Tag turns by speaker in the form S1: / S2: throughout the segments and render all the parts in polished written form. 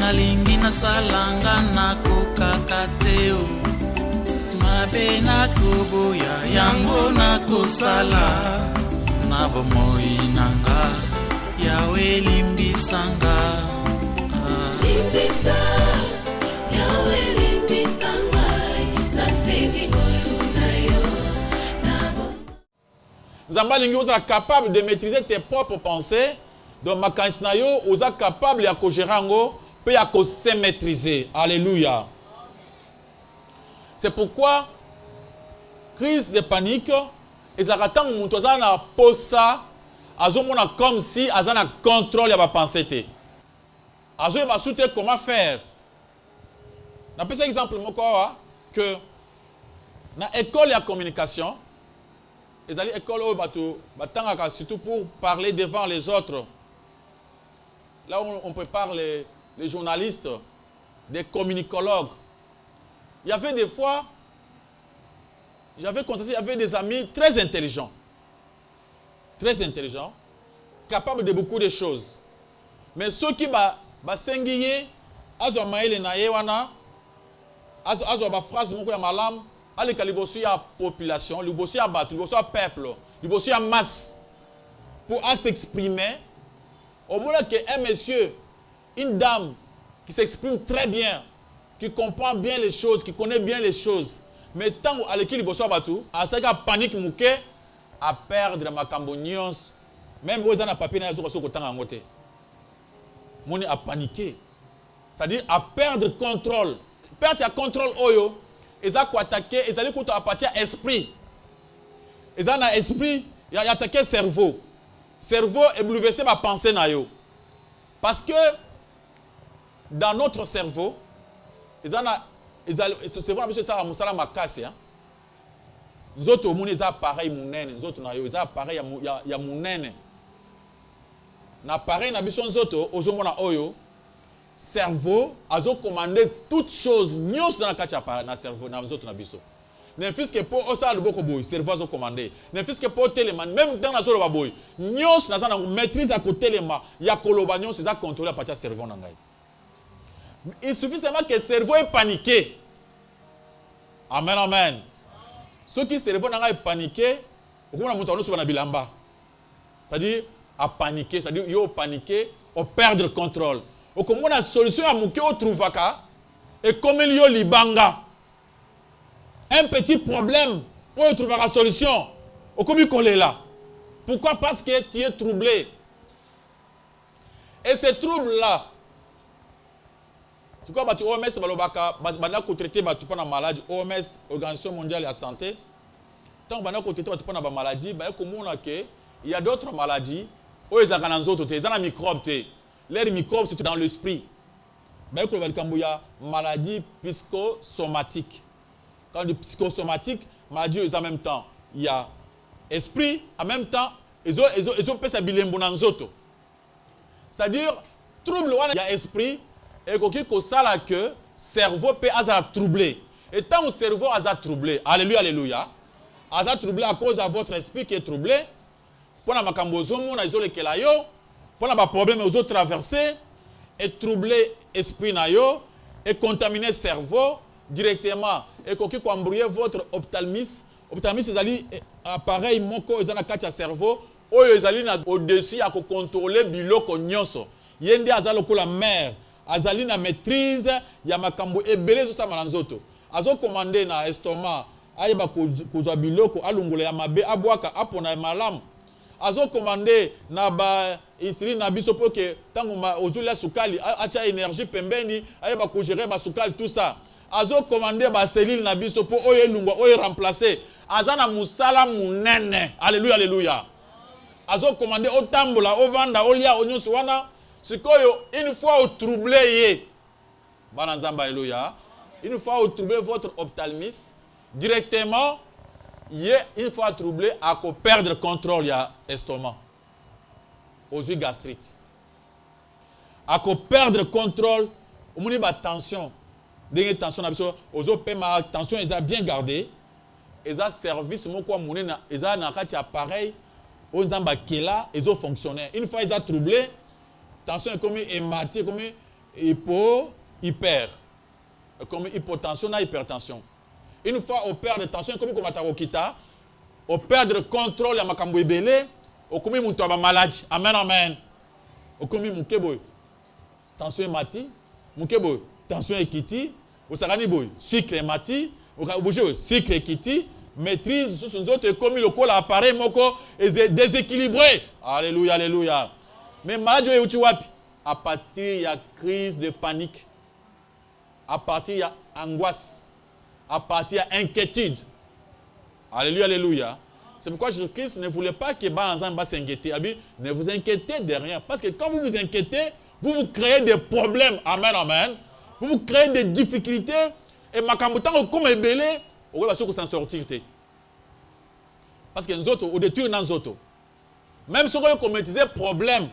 S1: nalingi nasalanga nakokaka te o mabe nakoboya yango nakosala na bomoi nanga yawe limbisanga
S2: limbisa yawe limbisanga nasengi koluna yo nabo
S3: Nzamba lingi oza capable de maîtriser tes propres pensées. Donc makanisi na yo oza capable ya ko gérer ngo pe ya ko se maîtriser. Alléluia. C'est pourquoi crise de panique ezaka tango mutu aza na posa azomona comme si aza na contrôle ya ba pensée te. Azoyeba sute comment faire. Na pesa exemple moko que na école ya communication ezali école oyo bato batangaka surtout pour parler devant les autres. Là où on prépare les journalistes, des communicologues. Il y avait des fois, j'avais constaté, il y avait des amis très intelligents, capables de beaucoup de choses. Mais ceux qui basengiye, azo maele na yewana, azo ba phrase moko ya malam, aleka liboso ya population, liboso ya bato, liboso ya peuple, liboso ya masse, pour s'exprimer. Au moins qu'un monsieur, une dame qui s'exprime très bien, qui comprend bien les choses, qui connaît bien les choses, mais tant à l'équipe de Batu, à ça panique mouké, à perdre ma cambonions, même vous avez un papier dans le côté en côté. Mon a paniqué. C'est-à-dire à perdre contrôle. Perdre le contrôle oyo, ils ont attaqué, ils allaient à partir esprit. Ils ont un esprit, ils ont attaqué cerveau. Cerveau est bouleversé par pensée na yo. Parce que dans notre cerveau, c'est vraiment ça musala makasi hein. Nous autres on les appareils munene, nous autres na yo, les appareils ya munene. Na appareil na biso nous autres ozomona oyo cerveau azo commander toutes choses nyos dans kati na cerveau na nous autres na biso. N'importe que pour ça le beaucoup boy cerveau azo commander n'importe que pour téléman même dans la zone ba boy nyos na ça maîtrise à côté téléman ya koloba nyos ça contrôler à partir cerveau na ngai. Il suffit seulement que le cerveau est paniqué. Amen amen. Ceux qui cerveau na ngai paniqué au moins mutu ono na bilamba. C'est-à-dire à paniquer, c'est-à-dire yo paniquer au perdre le contrôle. Au comment la solution à muke au trouvaka et comme il yo libanga. Un petit problème, on trouvera la solution. Au comme il est là. Pourquoi? Parce que tu es troublé. Et ce trouble-là, c'est quoi OMS balobaka traiter batupana maladie, OMS Organisation mondiale de la santé. Tant que traiter batupana ba maladie, ba komona que il y a d'autres maladies où ils ont des autres, ils ont des microbes. Les microbes c'est dans l'esprit. Ba ko ba kambuya maladie psychosomatique. Quand du psychosomatique, maladie en même temps, il y a esprit, en même temps, ils ont fait ça bilembo dans zoto. C'est-à-dire trouble il y a esprit et que ça là que cerveau peut être troublé. Et tant que cerveau est troublé, alléluia alléluia, est troublé à cause de votre esprit qui est troublé. Pour la makambozo mon izole kelayo, pour la problème aux autres traversés et troubler esprit na yo et contaminer cerveau directement et qu'on ko embrouiller votre ophtalmis. Ophtalmis c'est ali appareil moko ezana kati ya cerveau oyo ezali na au-dessus à contrôler biloko nyonso. Yende azalo ko la mère azali na maîtrise ya makambo ebele zo sama na nzoto. Azo commander na estomac ayeba kozwa biloko alungula ya mabe abwaka apona malamu. Azo commander na ba insuline na biso pour que tango ozula sukali acha énergie pembeni ayeba ko gérer ba sukali tout ça. Azo commander ba cellule na biso pour oyo elungwa oyo remplacer azana musala munene. Alléluia alléluia. Azo commander otambola ovanda olia onyoso wana sikoyo une fois au troublé yé. Bana nzamba alléluia. Une fois au troublé votre ophtalmis directement une fois troublé à perdre contrôle ya estomac aux yeux gastrite à perdre contrôle au moni ba tension dernière tension na biso aux autres ma tension ils a bien gardé ils a service moko moni na ils a na kati appareil aux nzamba kela ils ont fonctionné une fois ils a troublé tension est comme hématie comme hyper. Comme hypotension, na hypertension. Une fois on perd de tension, comme on va on perd le contrôle, il y a makambo ebele, on commet mon toba maladie. Amen, amen. On commet mon kebo. Tension mati, mon kebo. Tension ekiti, on s'arrête boy. Sucre mati, on bouger sucre ekiti, maîtrise sous son autre comme le col appareil moko est déséquilibré. Alléluia, alléluia. Mais maladie où tu wapi? À partir il y a crise de panique. À partir il y a angoisse. À partir il y a inquiétude. Alléluia, alléluia. C'est pourquoi Jésus-Christ ne voulait pas que Balanzan va s'inquiéter. Ne vous inquiétez de rien. Parce que quand vous vous inquiétez, vous vous créez des problèmes. Amen, amen. Vous vous créez des difficultés. Et Makambutan, comme Ebele, on va s'en sortir. Parce que nous autres, on détruit nos autres. Même si on commettait des problèmes,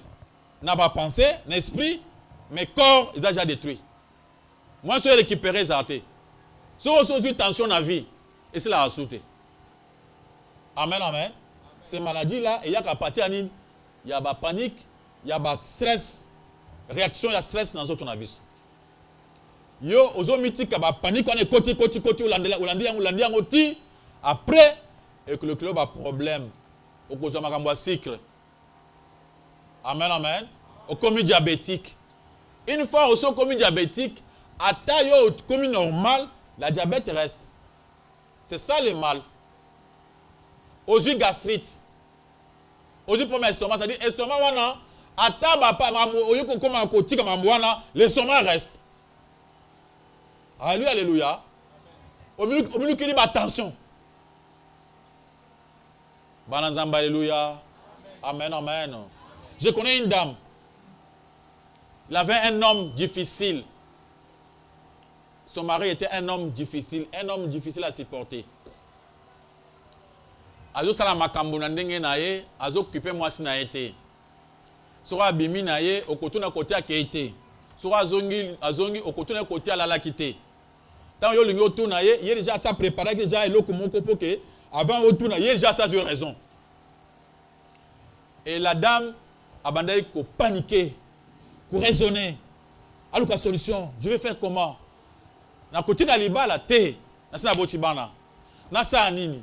S3: n'a pas pensé, l'esprit, mais corps, ils ont déjà détruit. Moi, je suis récupéré, ça a été. Si on a eu tension dans la vie, et c'est la sauté. Amen, amen. Ces maladies-là, il y a qu'à partir il y a la panique, il y a le stress, réaction, il y a stress dans notre vie. Yo, aux hommes mythiques, il y a la panique, on est côté, après, et que le club a problème, au cause de cycle. Amen, amen. Au commis diabétique. Une fois au commis diabétique, à taille au commis normal, la diabète reste. C'est ça le mal. Aux yeux gastrite. Aux yeux pour l'estomac, c'est-à-dire l'estomac, à table, l'estomac reste. Alléluia, alléluia. Au milieu qu'il y a attention. Bananzamba, alléluia. Amen, amen. Je connais une dame. Elle avait un homme difficile. Son mari était un homme difficile à supporter. Azo sala makambo na ndenge na ye, azo occuper mwasi na été. Sora bimi na ye, okotuna côté akete. Sora azongi okotuna côté alala kité. Tant yo lingo tuna ye, il déjà ça préparé déjà eloko moko poke avant otuna ye déjà ça sur raison. Et la dame a bandai ko paniquer, ko raisonner. Alors la solution, je vais faire comment? Na côté kaliba la té, na sa botibana. Na sa nini?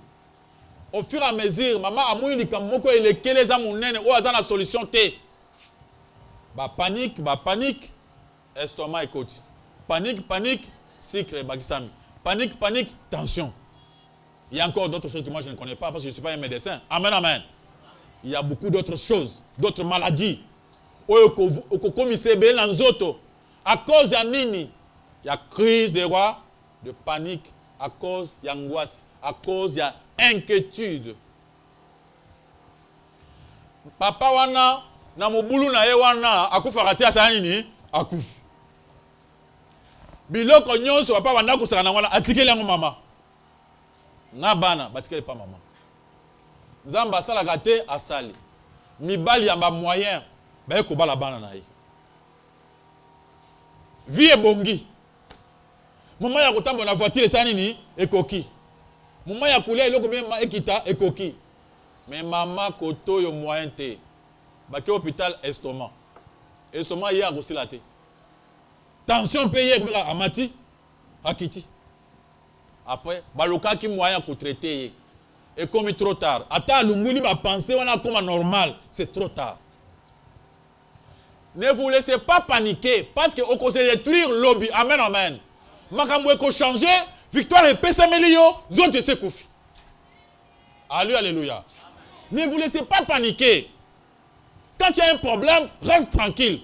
S3: Au fur et à mesure, maman a moui likamoko et les kele za munene o aza na solution té. Ba panique, estomac et côte. Panique, cycle bakisami. Panique, tension. Il y a encore d'autres choses que moi je ne connais pas parce que je ne suis pas un médecin. Amen, amen. Il y a beaucoup d'autres choses, d'autres maladies. À cause de nini, il y a crise de roi, de panique, à cause de l'angoisse, à cause de l'inquiétude. Papa wana, na mobulu na ye wana, akufa ratia sa nini, akufa. Biloko nyonso papa wana kusaka na wana, atikeli yango mama. Na bana, batikeli pa mama. Nzamba sala gate asali. Mibali ya ba moyen, ba ko bala bana na ye. Vie bongi. Maman ya kotambo na voiture sa nini, ekoki. Maman ya kulia eloko bien ekita ekoki. Mais maman koto yo moyen te. Ba ke hôpital estomac. Estomac ya gosila te. Tension payé amati akiti. Après baloka ki moyen ko traiter. Et comme il est trop tard. Attends, l'unguli va penser on a comme normal. C'est trop tard. Ne vous laissez pas paniquer. Parce que vous conseillez détruire lobby. Amen, amen. Makamwe ko changer. Victoire et paix s'améliore. Zone de sekoufi. Alléluia, alléluia. Ne vous laissez pas paniquer. Quand il y a un problème, reste tranquille.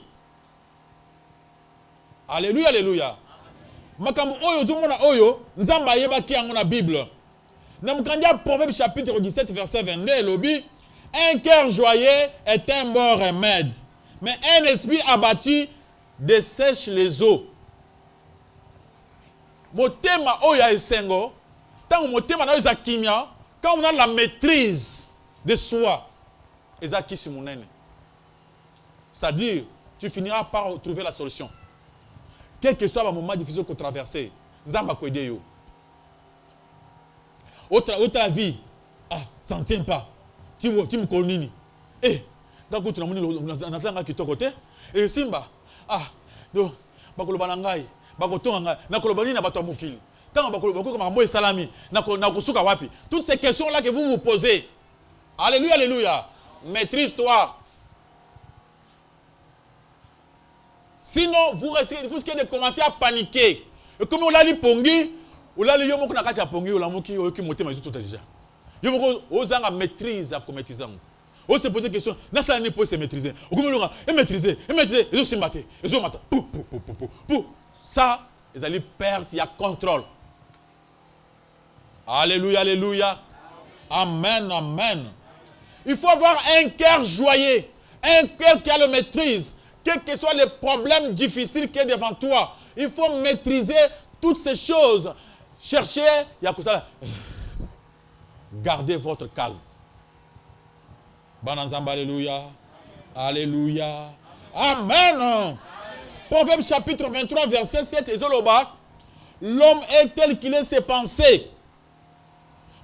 S3: Alléluia, alléluia. Makamwe oyo zomona oyo. Nzamba yeba ki yango na Bible. Dans le Proverbe chapitre 17, verset 22, lobby, un cœur joyeux est un bon remède, mais un esprit abattu dessèche les eaux. Motema oya esengo, tant motema na oya kimia, quand on a la maîtrise de soi, ezaki simonene. C'est-à-dire, tu finiras par trouver la solution. Quel que soit le moment difficile que tu traverses, Zamba ko aider yo. Autre vie, ça ne tient pas. Tu me connais. Eh, dans le monde, on a qui côté. Et Simba, donc, bakoloba na ngai bakotonga ngai nakoloba nini na bato ya mokili ntango bakoloba makambo esalami nakosuka wapi. Toutes ces questions là que vous vous posez, alléluia, alléluia, maîtrise-toi. Sinon vous risquez de commencer à paniquer. Et comme on l'a dit pongi, on l'a dit yomoko na kati ya pongi on l'a moki oyoki motema tout déjà. Yomoko ozanga maîtrise à commettre. On se pose des questions. Nasa ne peut se maîtriser. On commence à maîtriser, ils ont se battre, ils ont maté. Ça, ils allaient perdre, il y a contrôle. Alléluia, alléluia. Amen, amen. Il faut avoir un cœur joyeux, un cœur qui a la maîtrise. Quels que soient les problèmes difficiles qui sont devant toi, il faut maîtriser toutes ces choses. Cherchez, il y a que ça. Gardez votre calme. Bananzamba, alléluia. Alléluia. Amen. Proverbe chapitre 23, verset 7. L'homme est tel qu'il est ses pensées.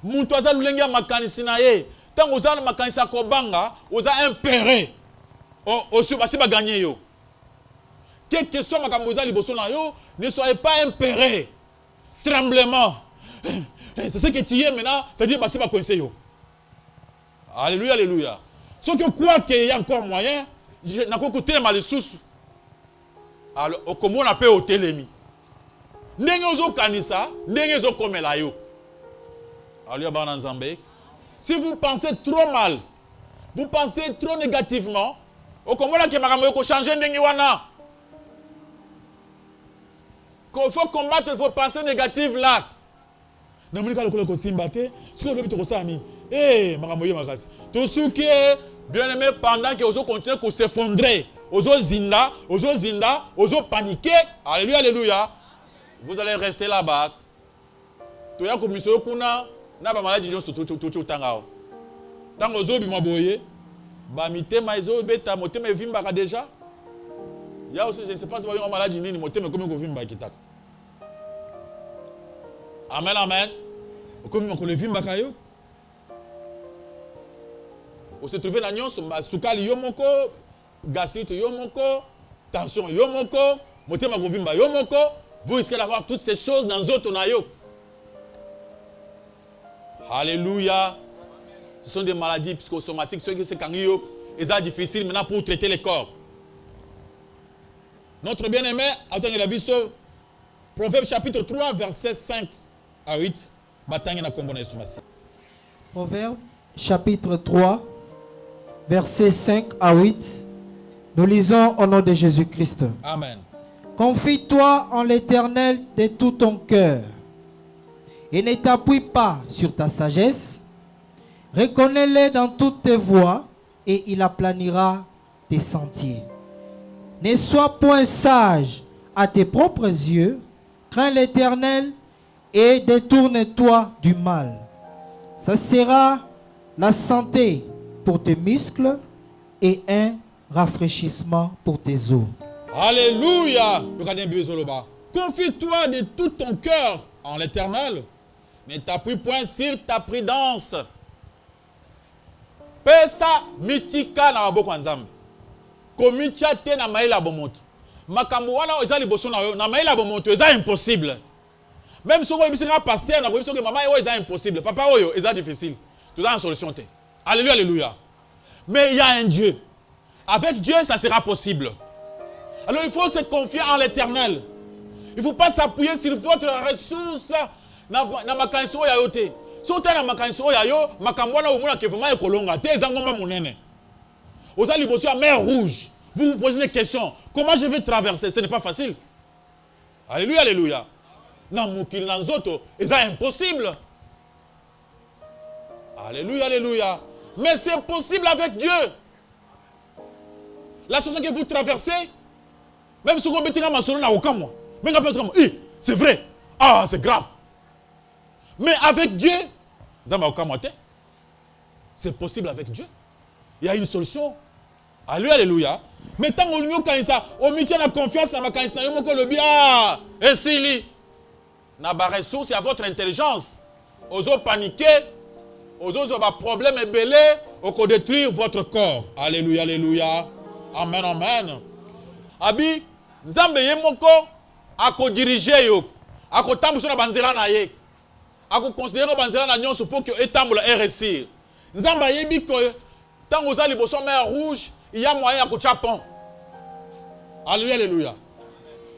S3: Mutoza lulenga makanisi na ye. Tant oza makanisa kobanga, oza impéré. Osu basi ba gagner yo. Quel que soit makambo oza liboso na yo, ne soyez pas impéré. Tremblement. C'est ce que tu es maintenant, c'est-à-dire basi ba coincer yo. Alléluia, alléluia. Sauf que quoi qu'il y a encore moyen, n'a pas côté mal sous. Alors, comment on appelle au télémi? Ndenge ozo kanisa, ndenge ozo komela yo. Alléluia, bananzambe. Si vous pensez trop mal, vous pensez trop négativement, au comment là que makambo ko changer ndenge wana. Qu'il faut combattre, il faut penser négatif là. Dans mon cas, le ko simbate, ce que le but ko sami. Eh, makambo ye makasi. Tout ce qui est bien aimé pendant que ozo continue à s'effondrer, ozo zinda, ozo paniquer. Alléluia, alléluia. Vous allez rester là-bas. Tu as comme monsieur kuna na ba maladie juste tout tangao. Tango ozo bi maboye, ba mitema ezo beta motema evimba déjà. Il y a aussi, je ne sais pas si vous avez une maladie ni motema comme ko vimba kitaka. Amen, amen. Comme ko le vimba kayo. On se trouve dans nyonso sukali yomoko, gastrite yomoko, tension yomoko, motema govimba yomoko, vous risquez d'avoir toutes ces choses dans votre nayo. Alléluia. Ce sont des maladies psychosomatiques, ceux qui sont kangiyo, et c'est difficile maintenant pour traiter les corps. Notre bien-aimé, attendez la biso, Proverbe chapitre 3, verset 5 à 8.
S4: Proverbe chapitre 3, verset 5 à 8. Nous lisons au nom de Jésus-Christ.
S3: Amen.
S4: Confie-toi en l'Éternel de tout ton cœur et ne t'appuie pas sur ta sagesse. Reconnais-le dans toutes tes voies et il aplanira tes sentiers. Ne sois point sage à tes propres yeux. Crains l'Éternel et détourne-toi du mal. Ça sera la santé pour tes muscles et un rafraîchissement pour tes os.
S3: Alléluia. Confie-toi de tout ton cœur en l'Éternel. Ne t'appuie point sur ta prudence. Pesa mitika na maboko ya Nzambe. Komitia te na maila bomoto. Makambo wana eza liboso na yo na maila bomoto eza impossible. Même si on est pasteur, on a maman c'est impossible. Papa c'est difficile. Tout ça en solution. Alléluia, alléluia. Mais il y a un Dieu. Avec Dieu, ça sera possible. Alors il faut se confier en l'Éternel. Il ne faut pas s'appuyer sur votre ressource. Na makanso ya yote. Si vous avez makanso ya yo, makambwana omona ke vraiment ekolonga te ezangomba monene. Vous allez bosser à mer rouge. Vous vous posez des questions. Comment je vais traverser? Ce n'est pas facile. Alléluia, alléluia. C'est impossible. Alléluia, alléluia. Mais c'est possible avec Dieu. La situation que vous traversez, même si vous avez c'est vrai. Ah, c'est grave. Mais avec Dieu, c'est possible avec Dieu. Il y a une solution. Alléluia, alléluia. Mais tant qu'on a la confiance dans ma confiance, ah, et si na ba ressources et à votre intelligence. Oso paniquer, oso ba problème et belé, oko détruire votre corps. Alléluia, alléluia. Amen, amen. Abi, Nzambe ye moko ako diriger yo, ako tambuso na banzela na ye, ako considérer banzela na nyonso pour que etambola RSI. Nzambe yebi ko tango za liboso mer rouge, il y a moyen ya kotia pont. Alléluia, alléluia.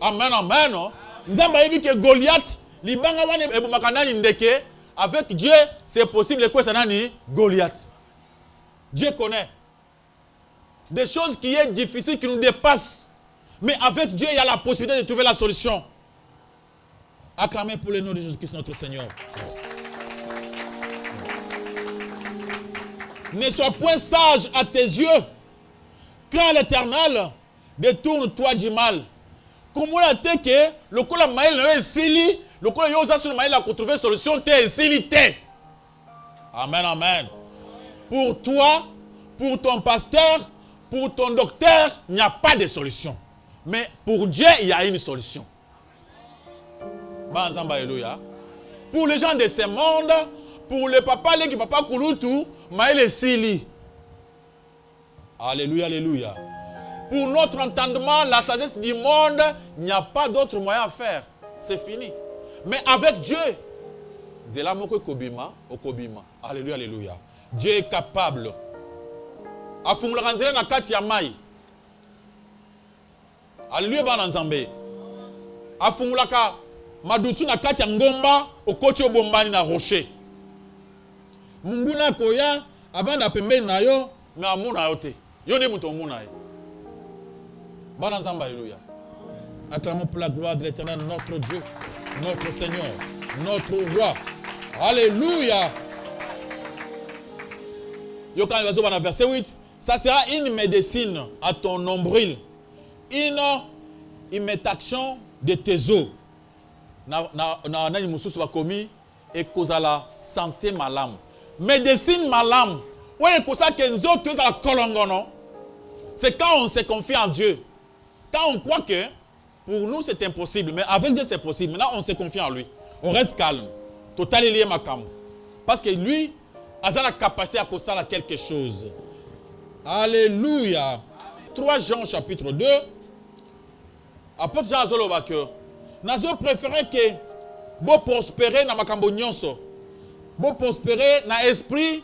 S3: Amen, amen. Nzambe yebi que Goliath libanga wana ebomaka nani ndeke, avec Dieu c'est possible que ça nani Goliath. Dieu connaît des choses qui sont difficiles, qui nous dépassent. Mais avec Dieu, il y a la possibilité de trouver la solution. Acclamez pour le nom de Jésus-Christ notre Seigneur. Ne sois point sage à tes yeux. Crains l'Éternel, détourne-toi du mal. Comme on a dit que le coup la maïl est sili, le coup la sur le maïl a trouvé solution, t'es silité. Amen, amen. Pour toi, pour ton pasteur, pour ton docteur, il n'y a pas de solution. Mais pour Dieu, il y a une solution. Pour les gens de ce monde, pour le papa, les papa Kouloutou, il est sili. Alléluia, alléluia. Pour notre entendement, la sagesse du monde, il n'y a pas d'autre moyen à faire. C'est fini. Mais avec Dieu, alléluia, alléluia. Dieu est capable. Afumulaka nzela na kati ya mai. Alléluia bana nzambe. Afumulaka madusu na kati ya ngomba okoti obombani na rocher. Munguna koya avant da pembeni na yo na amuna yo te. Yo ne muto muna ye. Bana nzambe alléluia. Acclamons pour la gloire de l'Éternel notre Dieu, notre Seigneur, notre roi. Alléluia. Yo quand il va verset 8. Ça sera une médecine à ton nombril, une imitation de tes os. Na mususu va commis et cause la santé malam. Médecine malam. Ouais, cause ça que zo que la kolongono. C'est quand on se confie en Dieu. Quand on croit que pour nous c'est impossible, mais avec Dieu c'est possible. Maintenant on se confie en lui. On reste calme. Total lié makam. Parce que lui a la capacité à causer quelque chose. Alléluia. 3 Jean chapitre 2. Apôtre Jean Azoloba que nazo préféré que bo prospérer na makambo nyonso. Bo prospérer na esprit,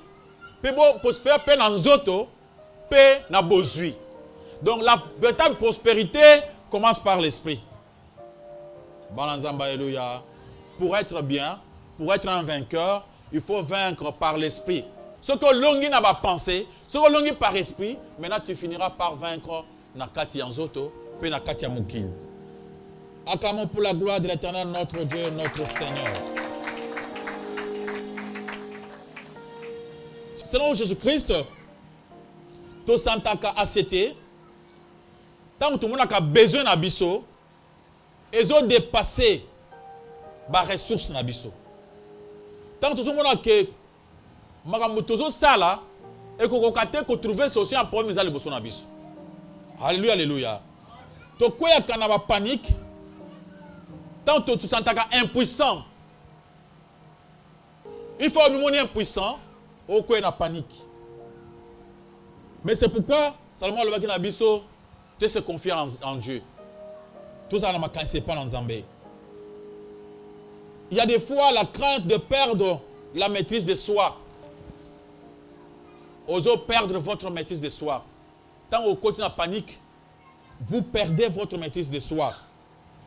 S3: pe bo prospérer pe na nzoto, pe na bozui. Donc la véritable prospérité commence par l'esprit. Bananzamba alléluia. Pour être bien, pour être un vainqueur, il faut vaincre par l'esprit. Ce que l'ongi n'a pas pensé, ce que l'ongi par esprit, maintenant tu finiras par vaincre Nakati Anzoto, puis Nakati Amukil. Acclamons pour la gloire de l'Éternel, notre Dieu, notre Seigneur. Selon Jésus-Christ, to santaka ACT, tant que tout le monde a besoin d'abisso, ils ont dépassé les ressources d'abisso. Tant que tout le monde a que Magamutozo sala et qu'on trouver solution à problème les besoins d'abisso. Alléluia, alléluia. To quoi ya kanaba panique, tant que tu sens impuissant. Il faut un impuissant, au quoi na panique. Mais c'est pourquoi Salomon le baki na biso te se confier en Dieu. Tout ça n'a pas dans Zambé. Il y a des fois la crainte de perdre la maîtrise de soi. Osez perdre votre maîtrise de soi. Tant au côté de la panique, vous perdez votre maîtrise de soi.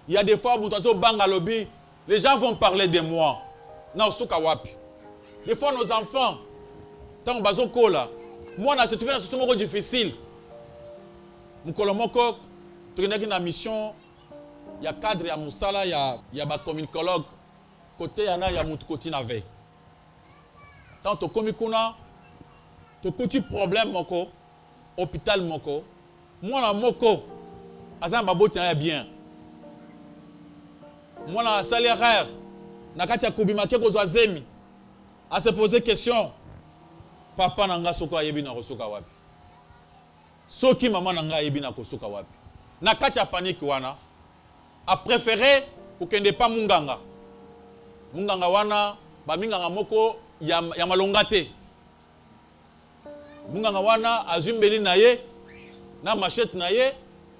S3: Il y a des fois, les gens vont parler de moi. Des fois, nos enfants, tant au là, moi, on se trouve dans une situation difficile. Mkolomoko, tu as une mission, il y a cadre, il y a Moussala, il y a un communicologue. Côté, il y a un côté navet. Tant que communicona, tu as un problème, moko, hôpital, moko. Moi, na moko, azan baboti na bien. Moi, na salaire, na katia kubimake ko zemi. À se poser question, papa nanga soko ayebi na kosoka wapi. Soki maman nanga ayebi na kosoka wapi. Na katia panique wana, a préféré kokende pa munganga. Munganga wana, ba minganga moko ya malonga te. Munganga wana azumbeli na ye, na machette na ye,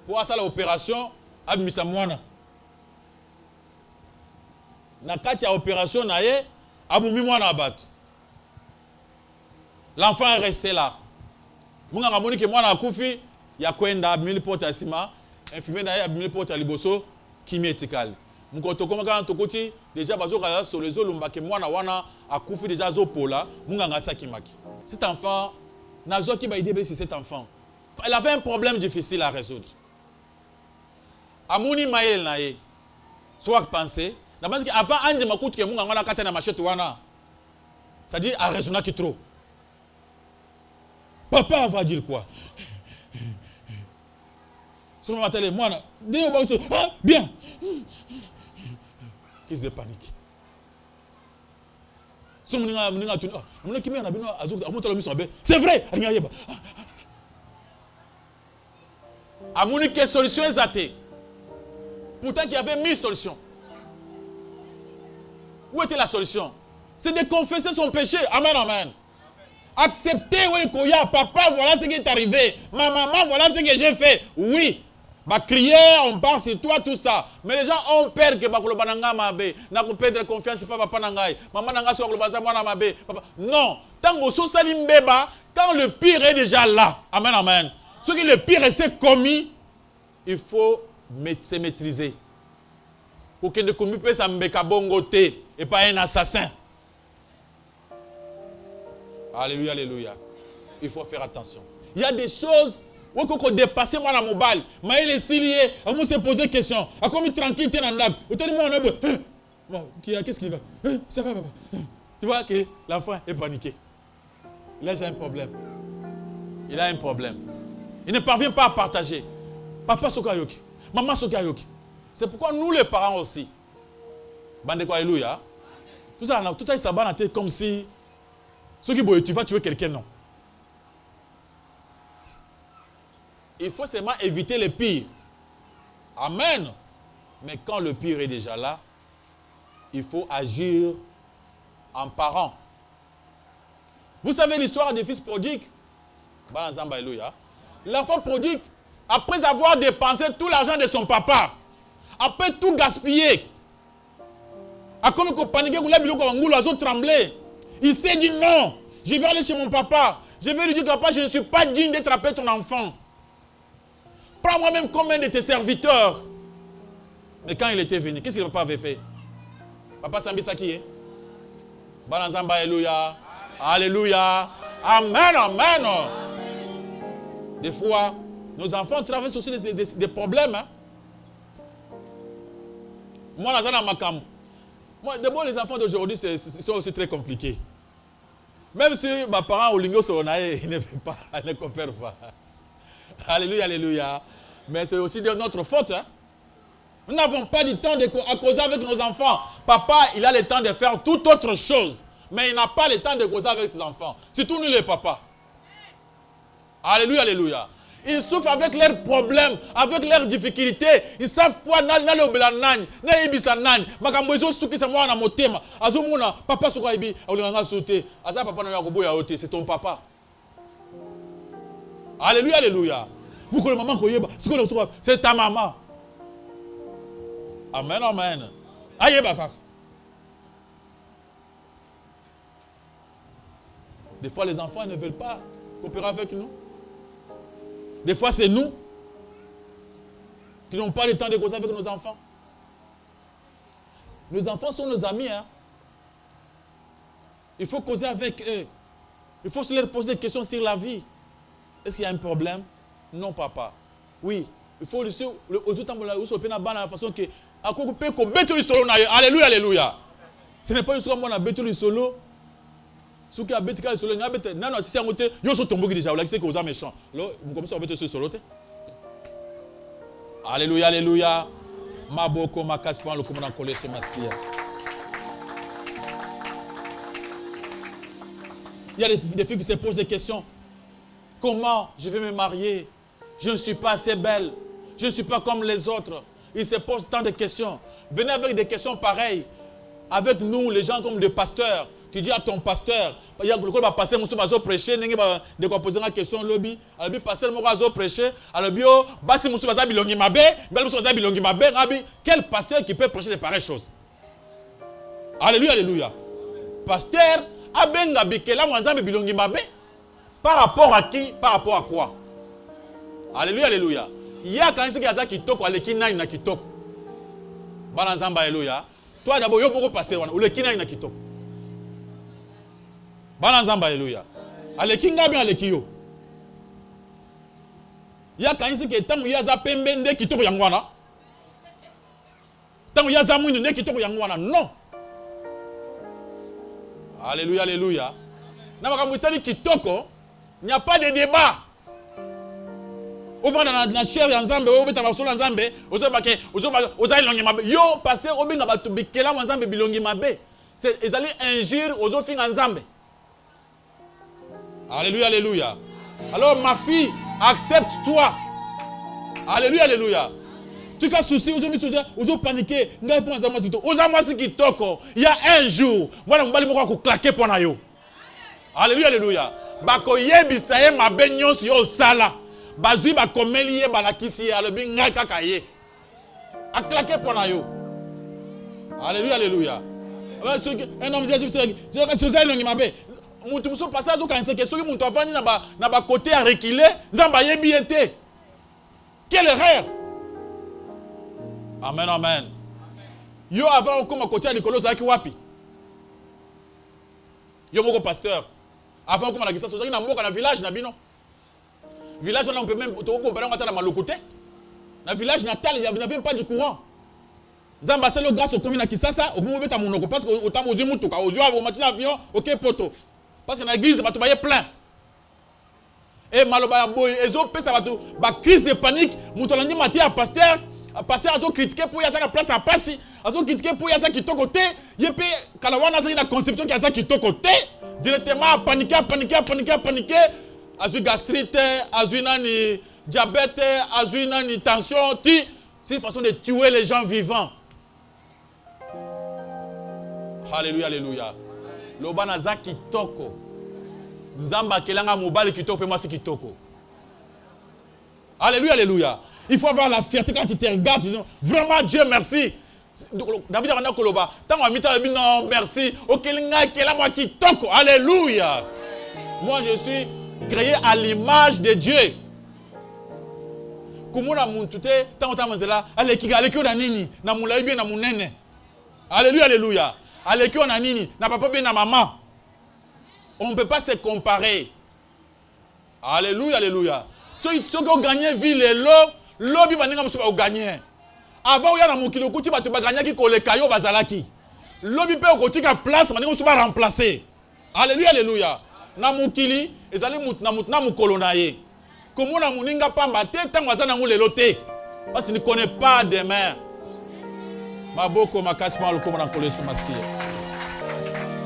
S3: pour asala opération, abimisa mwana. Na kati ya opération na ye, abumi mwana abatu. L'enfant est resté là. Munga ngamoni ke mwana akufi, ya kwenda abimili porte ya sima, infirmier na ye abimili porte ya liboso, kimi etikali. Mukoto koma kana tokoti, déjà bazo kala solezo lumba ke mwana wana akufi déjà zo pola, munga ngasa kimaki. Cet enfant, nazo ki ba idée c'est cet enfant. Elle avait un problème difficile à résoudre. Amuni maele na ye. Soit penser, na parce que avant anje makutu ke munga ngana kata na machette wana. Ça dit à raisonner qui trop. Papa va dire quoi? Sur ma télé, moi, bien. Qu'est-ce de panique? C'est vrai. Amouni, quelle solution est athée? Pourtant, il y avait 1000 solutions. Où était la solution? C'est de confesser son péché. Amen, amen. Accepter, oui, Koya, papa, voilà ce qui est arrivé. Ma maman, voilà ce que j'ai fait. Oui. Bah, crier, on pense sur toi, tout ça. Mais les gens ont peur que Bakolo Bananga Mabe. N'a pas perdre confiance, c'est pas papa Nangaï. Maman Nanga sur le bazar, moi Mabe. Non. Tant que so salim beba, quand le pire est déjà là. Amen, amen. Ce qui le pire est commis, il faut se maîtriser. Pour qu'il ne commis pas ça mbeka bongoté et pas un assassin. Alléluia, alléluia. Il faut faire attention. Il y a des choses où on dépasse moi la mobile. Mais il est silié. On se pose des questions. À comme tranquille, tu es dans l'âme. Qu'est-ce qu'il va? Ça va, papa. Tu vois que l'enfant est paniqué. Il a un problème. Il a un problème. Il ne parvient pas à partager. Papa Sokayoki. Maman Sokayoki. C'est pourquoi nous les parents aussi. Bande quoi, alléluia. Tout ça, ça va dans la tête comme si. Ceux qui tu vas tuer quelqu'un, non. Il faut seulement éviter le pire. Amen. Mais quand le pire est déjà là, il faut agir en parent. Vous savez l'histoire des fils prodigues? L'enfant prodigue, après avoir dépensé tout l'argent de son papa, après tout gaspiller, a comme paniqué, tremblé. Il s'est dit non, je vais aller chez mon papa. Je vais lui dire, papa, je ne suis pas digne d'être appelé ton enfant. Prends-moi même comme un de tes serviteurs. Mais quand il était venu, qu'est-ce que le papa avait fait? Papa Sambisa qui est? Balanzamba, alléluia. Alléluia. Amen, amen. Des fois, nos enfants traversent aussi des problèmes. Hein? Moi, d'abord, les enfants d'aujourd'hui sont aussi très compliqués. Même si mes parents au lingo sonae, ils ne font pas, ils ne coopèrent pas. Alléluia, alléluia. Mais c'est aussi de notre faute. Hein? Nous n'avons pas du temps à causer avec nos enfants. Papa, il a le temps de faire toute autre chose. Mais il n'a pas le temps de causer avec ses enfants. Surtout nous les papas. Alléluia, alléluia. Ils souffrent avec leurs problèmes, avec leurs difficultés. Ils savent quoi n'aller au belanani, n'aller ibisa nani. Makamboizo suki sa mwana motema. Azomuna papa soko ibi, olinganga sauter. Aza papa na yakobo ya ote, c'est ton papa. Alléluia, alléluia. Mukolo maman koyeba, c'est ta maman. Amen, amen. Ayeba kaka. Des fois les enfants ne veulent pas coopérer avec nous. Des fois, c'est nous qui n'avons pas le temps de causer avec nos enfants. Nos enfants sont nos amis. Hein? Il faut causer avec eux. Il faut se leur poser des questions sur la vie. Est-ce qu'il y a un problème? Non, papa. Oui. Il faut aussi, la façon que... Alléluia, alléluia. Ce n'est pas juste comme on a bêté le solo. Ce qui a bêté le solo, non, si c'est un côté, il y a un déjà, c'est que vous êtes méchants. Comme ça, on bêté ce solo. Alléluia, alléluia. Ma boko, ma casse, le commandant collé sur ma scie. Il y a des filles qui se posent des questions. Comment je vais me marier? Je ne suis pas assez belle. Je ne suis pas comme les autres. Ils se posent tant de questions. Venez avec des questions pareilles. Avec nous, les gens comme des pasteurs. tu dis à ton pasteur, il y a le pasteur qui va prêcher, de quoi poser une question lobby, alors le pasteur va prêcher, alors bio, basi musu va bilongi mabe, quel pasteur qui peut prêcher de pareilles choses? Alléluia, alléluia. Pasteur, abenga bikela mwanzambe bilongi mabe. Par rapport à qui? Par rapport à quoi? Alléluia, alléluia. Il y a quand même qui kitoko, aleki nani na kitoko. Bana nzamba, alléluia. Toi d'abord, yo beaucoup pasteur wana, uleki nani na kitoko. Bana nzamba, alléluia. Aleki ngabi aleki yo. Il y a quand même qui tangu yaza pembe nde kitoko yangwana. Tangu yaza mwindu nde kitoko yangwana. Non. Alléluia, alléluia. Na makamutali kitoko, il n'y a pas de débat. Au fond, dans la chair, il y a un zambe, au bêta basolo un zambe, aux ilongi mabe. Yo, pasteur, au binga batu bikela un zambe bilongi mabe. C'est ils allaient injure aux autres un zambe. Alléluia, alléluia. Alors ma fille, accepte-toi. Alléluia, alléluia. Tu as souci, aux autres paniquer, il y a un jour, moi, je vais claquer pour nous. Alléluia, alléluia. Bako yebisa ye mabenyos yo sala. Bazui ba komeli ye balakisi ya lobi ngai kaka ye. A claquer pour nous. Alléluia, alléluia. Un homme dit c'est ça il mabe. Mutu muso passage au kanse question mutu avani na ba côté à reculer, zamba yebi ete. Quelle erreur. Amen, amen. Yo avant comme côté à l'école zaki wapi. Yo moko pasteur. Avant comme la gisa sozaki na mboka na village na bino. Village on peut même to comparer ngata na malokote. Na village natal il n'y avait même pas de courant. Zamba c'est le grâce au commune na Kisasa, au moment beta monoko parce que autant ozu mutuka, ozu avo mati avion, OK poto. Parce que na église bato baye plein. Et maloba boy ezo pesa bato ba crise de panique, mutolandi mati à pasteur. Pasteur azo critiquer pour y avoir place à passer, azo critiquer pour y avoir qui to côté, yepé kalawana za une conception qui a ça qui to côté, directement paniquer, azo gastrite, azo nani diabète, azo nani tension, c'est une façon de tuer les gens vivants. Alléluia, alléluia. Lobana za kitoko. Nzamba kelanga mobile kitoko pe moi c'est kitoko. Alléluia, alléluia. Il faut avoir la fierté quand tu te regardes, tu dis vraiment Dieu merci. David a dit koloba, tant on mita le non merci. OK linga kela moi kitoko. Alléluia. Moi je suis créé à l'image de Dieu. Kumuna muntute tant on tamazela, aleki na nini na mulai bien na munene. Alléluia, alléluia. Aleki na nini na papa bien na maman. On ne peut pas se comparer. Alléluia, alléluia. Ceux qui ont gagné ville et l'obi baninga musu ba gagner. Avant ya na mokilo kuti ba to ba gagner ki koleka yo bazalaki. L'obi pe okotika place baninga musu ba remplacer. Alléluia, alléluia. Na mokili ezali na mukolo na ye. Comment na muninga pamba te tango azana ngulelo te. Parce que tu ne connais pas demain. Maboko makasi pa lokomo na koleso masi.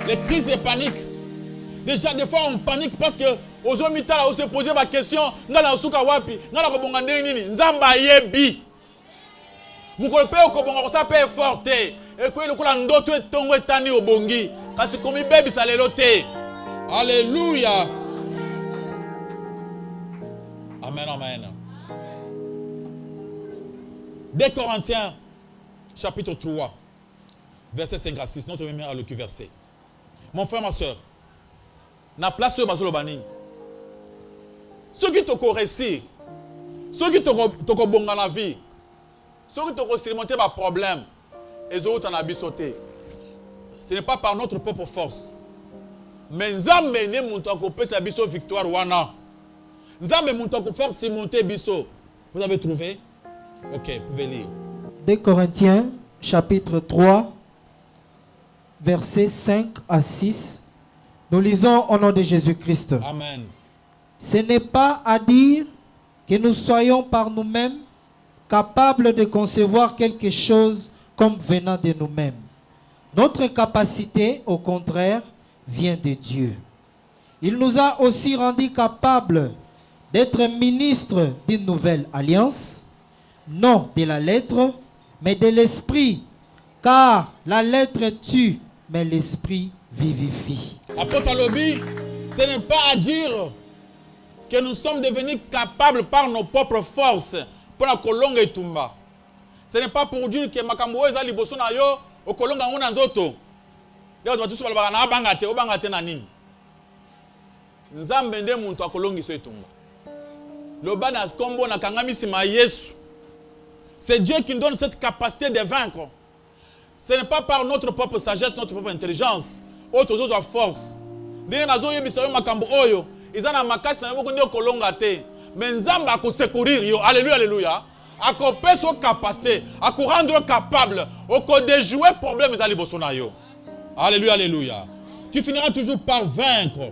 S3: Les crises de panique. Déjà, des fois, on panique parce que aux hommes, on se pose la question, ngala osuka wapi, ngala kobonga nini, nzamba yebi. Mukolpe okobonga ko sape forte. Et ko lokola ndoto etongo etani obongi, kasi komi bebi salelo te. Alléluia. Amen, amen. 2 Corinthiens, chapitre 3, verset 5 à 6. Notre même à le verset. Mon frère, ma soeur, na place sur bazolo bani. Ceux qui te réussir, ceux qui te bonga la vie, ceux qui te surmonter des problèmes, et autres en abissoté. Ce n'est pas par notre propre force. Mais Nzambe ne montako peut sa biso victoire wana. Nzambe montako faire surmonter biso. Vous avez trouvé? OK, vous pouvez lire.
S4: 2 Corinthiens chapitre 3 versets 5 à 6. Nous lisons au nom de Jésus-Christ.
S3: Amen.
S4: Ce n'est pas à dire que nous soyons par nous-mêmes capables de concevoir quelque chose comme venant de nous-mêmes. Notre capacité, au contraire, vient de Dieu. Il nous a aussi rendus capables d'être ministres d'une nouvelle alliance, non de la lettre, mais de l'esprit, car la lettre tue, mais l'esprit vivifie.
S3: Apôtre Alobi, ce n'est pas à dire que nous sommes devenus capables par nos propres forces pour la kolonga etumba. Ce n'est pas pour dire que makambo eza liboso na yo okolonga ngona nzoto. Leo tu tusu balabaka na bangate obangate na nini. Nzambe nde muntu akolongi so etumba. Loba na kombo na kangami sima Yesu. C'est Dieu qui nous donne cette capacité de vaincre. Ce n'est pas par notre propre sagesse, notre propre intelligence. Autres choses à force. Dès nazo yebisa yo makambo oyo, izana makasi na yo ko ndio kolonga te. Mais nzamba ko secourir yo. Alléluia, alléluia. A ko peso capacité, a ko rendre capable, o ko déjouer problème ezali bosona yo. Alléluia, alléluia. Tu finiras toujours par vaincre.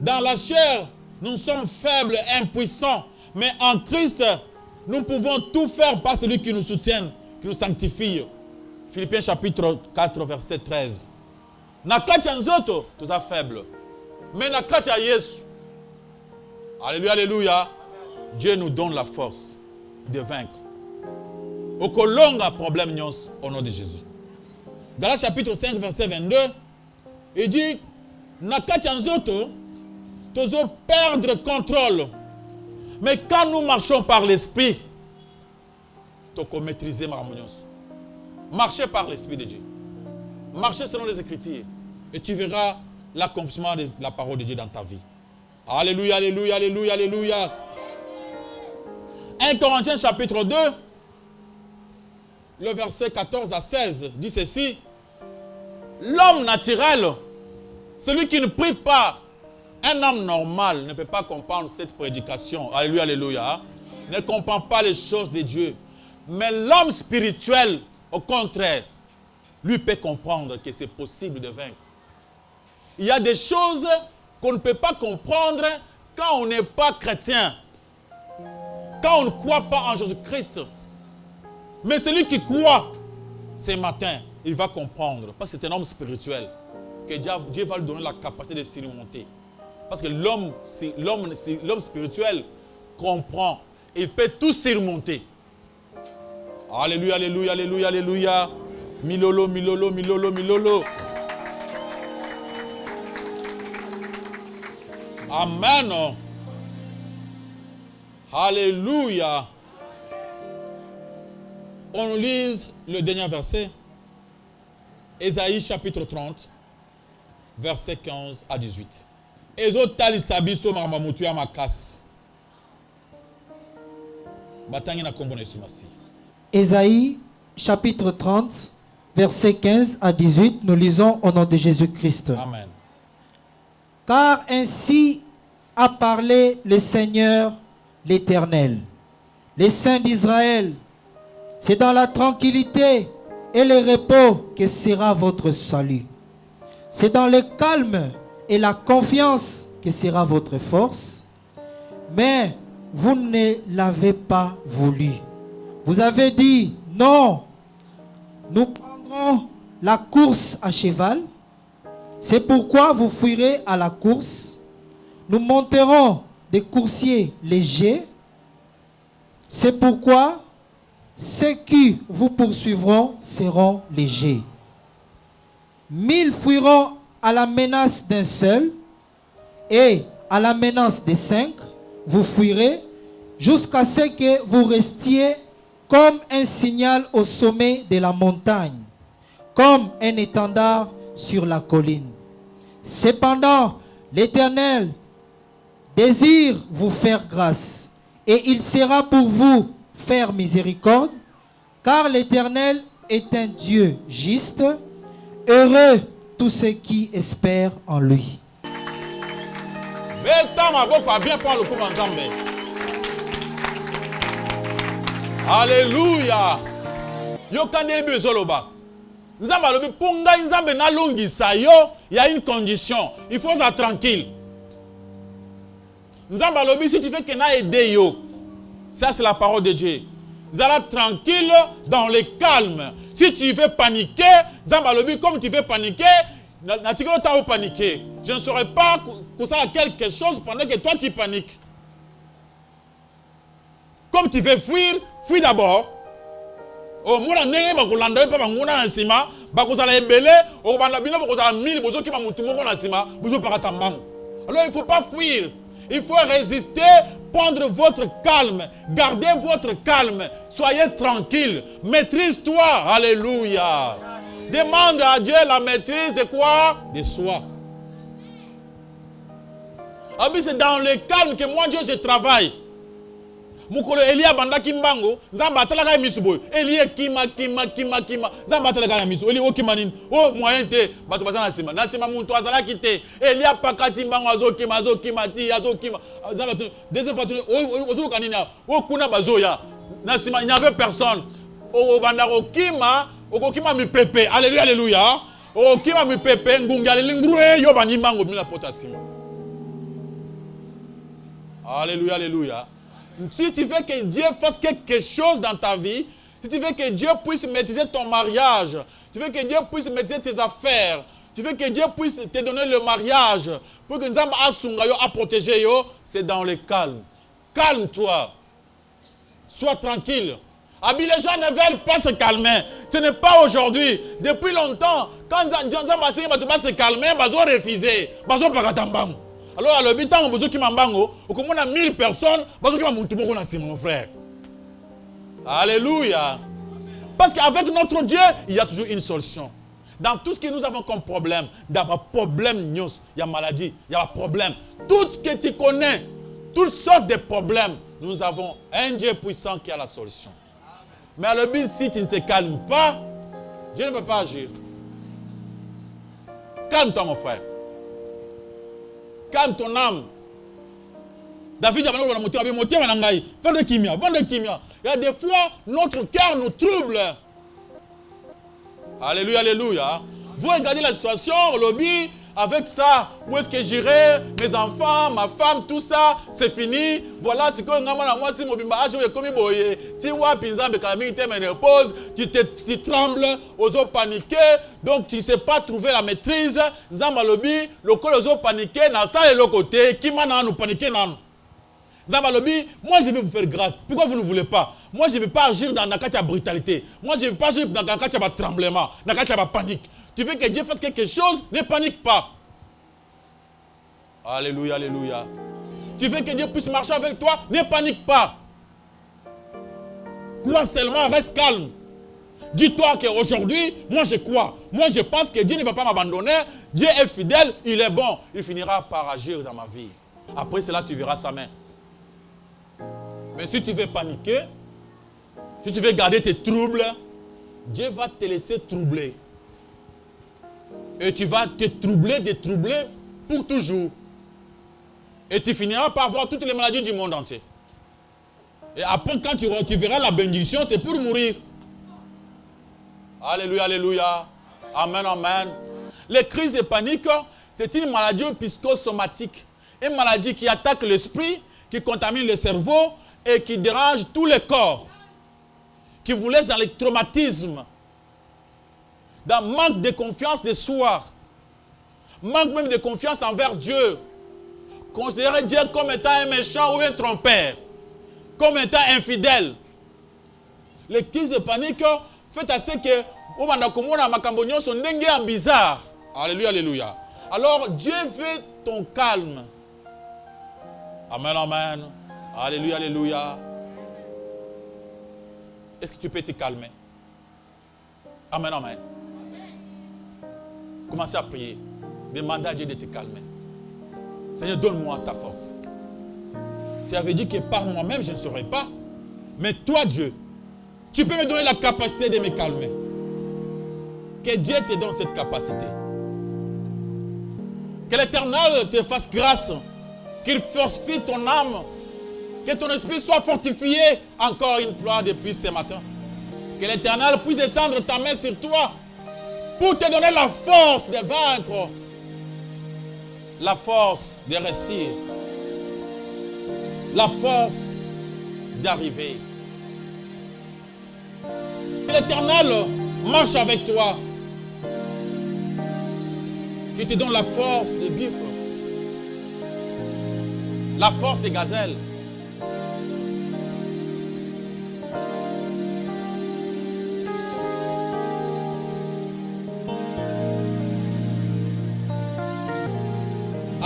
S3: Dans la chair, nous sommes faibles, impuissants, mais en Christ, nous pouvons tout faire par celui qui nous soutient, qui nous sanctifie. Philippiens chapitre 4, verset 13. Na kati ya nzoto, tu es faible. Mais na kati ya Yesu. Alléluia, alléluia. Dieu nous donne la force de vaincre. Okolonga problème nyons au nom de Jésus. Galates chapitre 5, verset 22, il dit, na kati ya nzoto, tu dois perdre contrôle. Mais quand nous marchons par l'esprit, tu dois maîtriser ma harmoniose. Marchez par l'Esprit de Dieu. Marchez selon les Écritures. Et tu verras l'accomplissement de la parole de Dieu dans ta vie. Alléluia, alléluia, alléluia, alléluia. 1 Corinthiens chapitre 2, le verset 14 à 16, dit ceci. L'homme naturel, celui qui ne prie pas, un homme normal ne peut pas comprendre cette prédication. Alléluia, alléluia. Ne comprend pas les choses de Dieu. Mais l'homme spirituel, au contraire, lui peut comprendre que c'est possible de vaincre. Il y a des choses qu'on ne peut pas comprendre quand on n'est pas chrétien. Quand on ne croit pas en Jésus-Christ. Mais celui qui croit, ce matin, il va comprendre. Parce que c'est un homme spirituel. Que Dieu va lui donner la capacité de surmonter. Parce que l'homme spirituel comprend. Il peut tout surmonter. Alléluia, alléluia, alléluia, alléluia. Milolo, milolo, milolo, milolo. Amen. Alléluia. On lise le dernier verset. Ésaïe chapitre 30, verset 15 à 18. Ezotali sabiso mamamutu ya makasi. Batangi na kombo na Yesu Masi.
S4: Ésaïe chapitre 30, verset 15 à 18, nous lisons au nom de Jésus-Christ.
S3: Amen.
S4: Car ainsi a parlé le Seigneur l'Éternel, les saints d'Israël. C'est dans la tranquillité et le repos que sera votre salut. C'est dans le calme et la confiance que sera votre force. Mais vous ne l'avez pas voulu. Vous avez dit, non, nous prendrons la course à cheval. C'est pourquoi vous fuirez à la course. Nous monterons des coursiers légers. C'est pourquoi ceux qui vous poursuivront seront légers. 1000 fuiront à la menace d'un seul, et à la menace des 5, vous fuirez jusqu'à ce que vous restiez comme un signal au sommet de la montagne, comme un étendard sur la colline. Cependant, l'Éternel désire vous faire grâce, et il sera pour vous faire miséricorde, car l'Éternel est un Dieu juste. Heureux tous ceux qui espèrent en lui.
S3: Alléluia. Yokande bezoloba. Nzamba lobi ponga nzambe na longisa yo, il y a une condition. Il faut être tranquille. Nzamba lobi si tu fais que na aider yo. Ça c'est la parole de Dieu. Zala tranquille dans le calme. Si tu veux paniquer, Nzamba lobi comme tu veux paniquer, na tikolo ta paniquer. Je ne saurais pas que ça a quelque chose pendant que toi tu paniques. Comme tu veux fuir, fuis d'abord. Oh, moi, je ne sais pas si bakozala ebele, okobanda bino bakozala 1000, bozo ki ma mutu moko na sima, bozo parata mbango. Alors il ne faut pas fuir. Il faut résister, prendre votre calme, gardez votre calme, soyez tranquille, maîtrise-toi, alléluia. Demande à Dieu la maîtrise de quoi? De soi. Ah oui, c'est dans le calme que moi, Dieu, je travaille. Mukolo Elia bandaki mbango, Zamba talaka misubo. Elia kima. Zamba talaka misu. Eli okimanine. Oh moyen te, bato bazana sima. Na sima muntu azala kite. Elia pakati mbango azokima ti. Zamba deuxième fois ozo kanina. O kuna bazoya. Na sima il n'y avait personne. O banda okima mi pepe. Alléluia alléluia. Okima mi pepe ngunga lingrué yo bani mbango mina potasima. Alléluia alléluia. Si tu veux que Dieu fasse quelque chose dans ta vie, si tu veux que Dieu puisse maîtriser ton mariage, tu veux que Dieu puisse maîtriser tes affaires, tu veux que Dieu puisse te donner le mariage, pour que Nzamba asunga yo, a protéger yo, c'est dans le calme. Calme-toi. Sois tranquille. Les gens ne veulent pas se calmer. Ce n'est pas aujourd'hui. Depuis longtemps, quand Nzamba se calmer, ils ont refusé. Ils ont pas. Alors, à l'habitant, on a 1000 personnes, mon frère. Alléluia. Parce qu'avec notre Dieu, il y a toujours une solution. Dans tout ce que nous avons comme problème, il y a problème, il y a maladie, il y a problème. Tout ce que tu connais, toutes sortes de problèmes, nous avons un Dieu puissant qui a la solution. Mais à l'habit, si tu ne te calmes pas, Dieu ne veut pas agir. Calme-toi, mon frère. Calme ton âme. David a dit, vendre kimia. Il y a des fois, notre cœur nous trouble. Alléluia, alléluia. Vous regardez la situation au lobby, avec ça, où est-ce que j'irai, mes enfants, ma femme, tout ça, c'est fini. Voilà ce que moi, si mon bimba, je vais comme boyer. Tu vois, pinzambe, calamité, te repose, tu trembles, oso paniquer, donc tu ne sais pas trouver la maîtrise. Zamba lobby, le col oso paniquer, na ça et le côté, qui m'a nous paniquer, nan. Zamba lobby, moi je vais vous faire grâce. Pourquoi vous ne voulez pas? Moi je ne vais pas agir dans la brutalité. Moi je ne vais pas agir dans la tremblement, dans la panique. Tu veux que Dieu fasse quelque chose, ne panique pas. Alléluia, alléluia. Tu veux que Dieu puisse marcher avec toi, ne panique pas. Crois seulement, reste calme. Dis-toi qu'aujourd'hui, moi je crois. Moi je pense que Dieu ne va pas m'abandonner. Dieu est fidèle, il est bon. Il finira par agir dans ma vie. Après cela, tu verras sa main. Mais si tu veux paniquer, si tu veux garder tes troubles, Dieu va te laisser troubler. Et tu vas te détroubler pour toujours. Et tu finiras par avoir toutes les maladies du monde entier. Et après, quand tu verras la bénédiction, c'est pour mourir. Alléluia, alléluia. Amen, amen. Les crises de panique, c'est une maladie psychosomatique. Une maladie qui attaque l'esprit, qui contamine le cerveau et qui dérange tous les corps. Qui vous laisse dans les traumatismes. Dans manque de confiance de soi. Manque même de confiance envers Dieu. Considérer Dieu comme étant un méchant ou un trompeur. Comme étant infidèle. Les crises de panique fait assez que sont bizarre. Alléluia, alléluia. Alors Dieu veut ton calme. Amen, amen. Alléluia, alléluia. Est-ce que tu peux te calmer? Amen, amen. Commencez à prier. Demandez à Dieu de te calmer. Seigneur, donne-moi ta force. Tu avais dit que par moi-même, je ne saurais pas. Mais toi, Dieu, tu peux me donner la capacité de me calmer. Que Dieu te donne cette capacité. Que l'Éternel te fasse grâce. Qu'il fortifie ton âme. Que ton esprit soit fortifié encore une fois depuis ce matin. Que l'Éternel puisse descendre ta main sur toi. Pour te donner la force de vaincre. La force de réussir. La force d'arriver. Que l'Éternel marche avec toi. Qu'il te donne la force de buffle. La force des gazelles.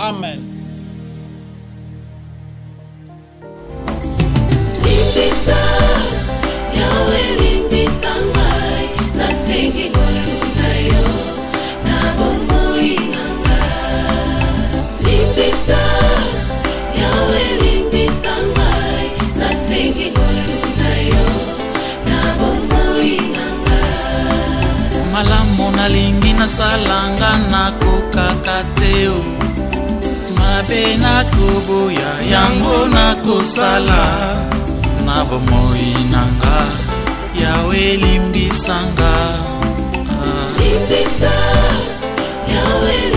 S3: Amen.
S2: Limbisa, Yahweh limbisa ngai, nasengi ngolu na yo, na bomoi na ngai. Limbisa, Yahweh limbisa ngai, nasengi ngolu na yo, na bomoi na ngai.
S1: malamu nalingi nasalanga nakokaka te o mabe nakoboya yango nakosala na bomoi nanga Yawe limbisanga
S2: Limbisa, Yahweh